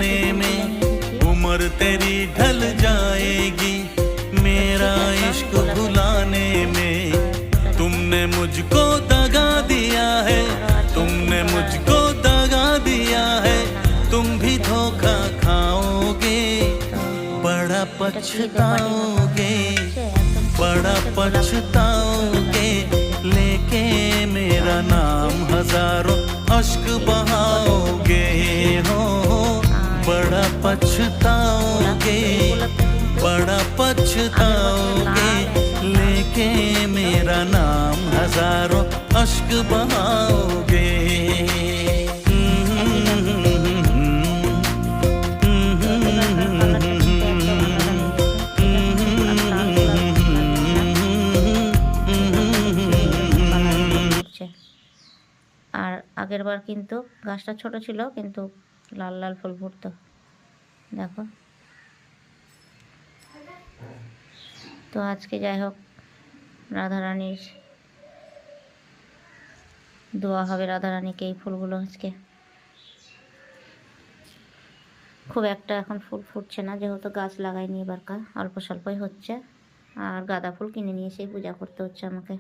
जाने में उम्र तेरी ढल जाएगी, मेरा इश्क भुलाने में। तुमने मुझको दगा दिया है, तुमने मुझको दगा दिया है, तुम भी धोखा खाओगे, बड़ा पछताओगे, बड़ा पछताओगे। लेके मेरा नाम हजारों अश्क बहाओगे हो, बड़ा पछताओगे, बड़ा पछताओगे। लेके मेरा नाम हजारों अश्क बहाओगे। আর আগের বার কিন্তু গাছটা ছোট ছিল, কিন্তু লাল লাল ফুল ফুটতো, দেখো। তো আজকে যাই হোক রাধারানীর দোয়া হবে, রাধারানীকে এই ফুলগুলো আজকে খুব একটা এখন ফুল ফুটছে না, যেহেতু গাছ লাগাইনি এবারকার, অল্প স্বল্পই হচ্ছে। আর গাঁদা ফুল কিনে নিয়ে এসে পূজা করতে হচ্ছে আমাকে।